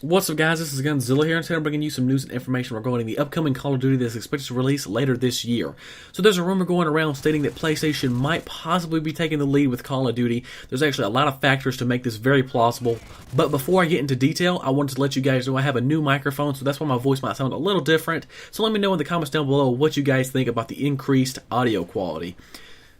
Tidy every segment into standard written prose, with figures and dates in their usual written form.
What's up, guys? This is Gunzilla here, and today I'm bringing you some news and information regarding the upcoming Call of Duty that is expected to release later this year. So there's a rumor going around stating that PlayStation might possibly be taking the lead with Call of Duty. There's actually a lot of factors to make this very plausible. But before I get into detail, I wanted to let you guys know I have a new microphone, so that's why my voice might sound a little different. So let me know in the comments down below what you guys think about the increased audio quality.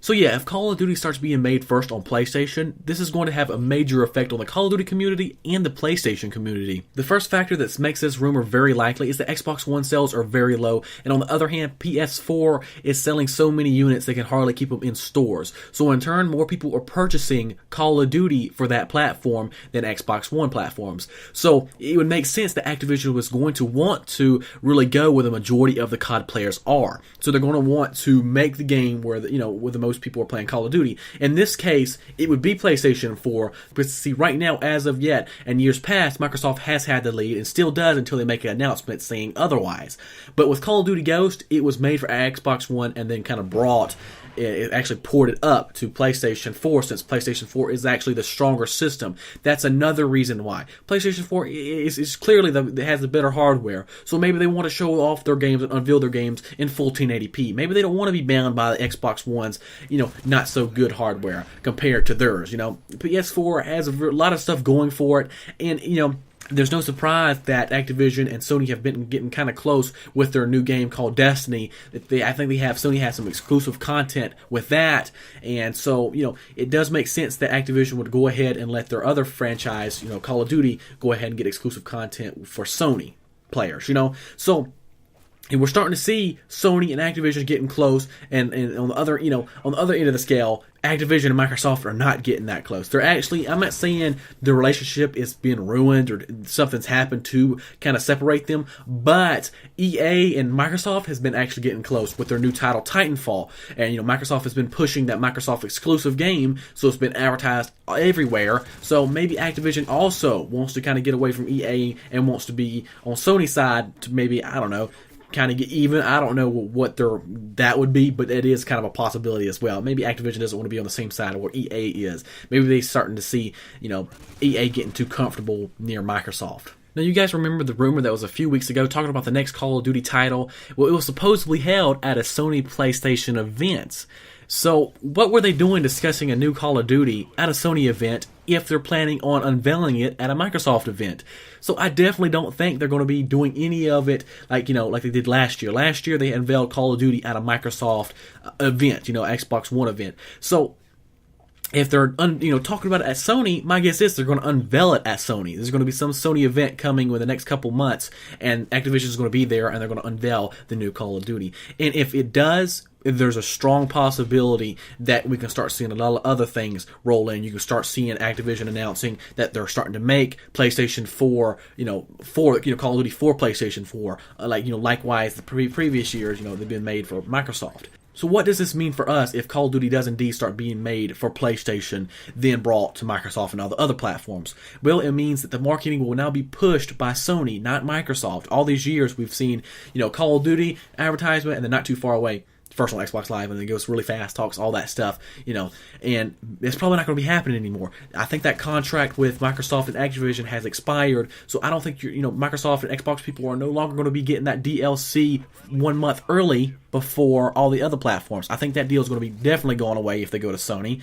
So yeah, if Call of Duty starts being made first on PlayStation, this is going to have a major effect on the Call of Duty community and the PlayStation community. The first factor that makes this rumor very likely is that Xbox One sales are very low, and on the other hand, PS4 is selling so many units they can hardly keep them in stores. So in turn, more people are purchasing Call of Duty for that platform than Xbox One platforms. So it would make sense that Activision was going to want to really go where the majority of the COD players are. So they're going to want to make the game where where the most people are playing Call of Duty. In this case, it would be PlayStation 4, because see, right now, as of yet, and years past, Microsoft has had the lead and still does until they make an announcement saying otherwise. But with Call of Duty Ghost, it was made for Xbox One and then kind of brought, it actually ported up to PlayStation 4, since PlayStation 4 is actually the stronger system. That's another reason why. PlayStation 4 is clearly it has the better hardware, so maybe they want to show off their games and unveil their games in full 1080p. Maybe they don't want to be bound by the Xbox One's, not so good hardware compared to theirs. PS4 has a lot of stuff going for it, and there's no surprise that Activision and Sony have been getting kind of close with their new game called Destiny. Sony has some exclusive content with that, and so it does make sense that Activision would go ahead and let their other franchise, Call of Duty, go ahead and get exclusive content for Sony players. So. And we're starting to see Sony and Activision getting close, and on the other end of the scale, Activision and Microsoft are not getting that close. They're actually, I'm not saying the relationship is being ruined or something's happened to kind of separate them, but EA and Microsoft has been actually getting close with their new title, Titanfall. And Microsoft has been pushing that Microsoft exclusive game, so it's been advertised everywhere. So maybe Activision also wants to kind of get away from EA and wants to be on Sony's side to maybe, I don't know, kind of get even. I don't know what that would be, but it is kind of a possibility as well. Maybe Activision doesn't want to be on the same side of where EA is. Maybe they're starting to see, EA getting too comfortable near Microsoft. Now, you guys remember the rumor that was a few weeks ago talking about the next Call of Duty title? Well, it was supposedly held at a Sony PlayStation event. So, what were they doing discussing a new Call of Duty at a Sony event if they're planning on unveiling it at a Microsoft event? So, I definitely don't think they're going to be doing any of it like they did last year. Last year, they unveiled Call of Duty at a Microsoft event, Xbox One event. So, if they're talking about it at Sony, my guess is they're going to unveil it at Sony. There's going to be some Sony event coming within the next couple months, and Activision is going to be there, and they're going to unveil the new Call of Duty. And if it does, there's a strong possibility that we can start seeing a lot of other things roll in. You can start seeing Activision announcing that they're starting to make PlayStation 4, Call of Duty for PlayStation 4, likewise the previous years, they've been made for Microsoft. So what does this mean for us if Call of Duty does indeed start being made for PlayStation, then brought to Microsoft and all the other platforms? Well, it means that the marketing will now be pushed by Sony, not Microsoft. All these years we've seen, Call of Duty advertisement, and then not too far away, first on Xbox Live, and then it goes really fast, talks, all that stuff, and it's probably not going to be happening anymore. I think that contract with Microsoft and Activision has expired, so I don't think Microsoft and Xbox people are no longer going to be getting that DLC 1 month early before all the other platforms. I think that deal is going to be definitely going away if they go to Sony.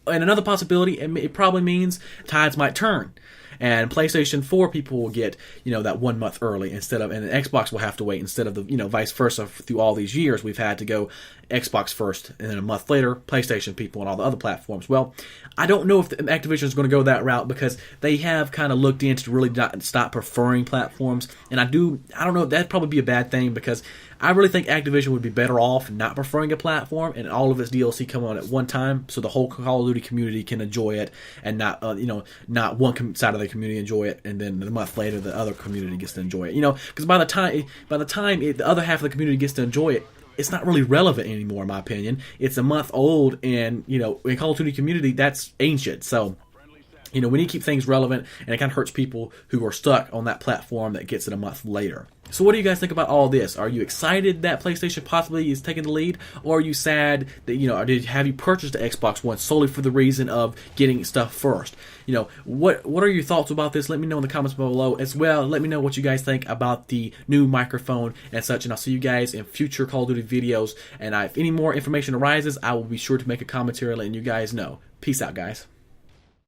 And another possibility, it probably means tides might turn, and PlayStation 4 people will get, that 1 month early and Xbox will have to wait instead of the, vice versa. Through all these years, we've had to go Xbox first, and then a month later, PlayStation people and all the other platforms. Well, I don't know if Activision is going to go that route, because they have kind of looked into really not stop preferring platforms, and I don't know, that'd probably be a bad thing, because I really think Activision would be better off not preferring a platform and all of its DLC come on at one time, so the whole Call of Duty community can enjoy it, and not one side of the community enjoy it, and then a month later the other community gets to enjoy it. Because by the time the other half of the community gets to enjoy it, it's not really relevant anymore, in my opinion. It's a month old, and in Call of Duty community, that's ancient. So You know, we need to keep things relevant, and it kind of hurts people who are stuck on that platform that gets it a month later. So what do you guys think about all this? Are you excited that PlayStation possibly is taking the lead, or are you sad that, you know, have you purchased the Xbox One solely for the reason of getting stuff first? You know, what are your thoughts about this? Let me know in the comments below as well. Let me know what you guys think about the new microphone and such, and I'll see you guys in future Call of Duty videos. And if any more information arises, I will be sure to make a commentary letting you guys know. Peace out, guys.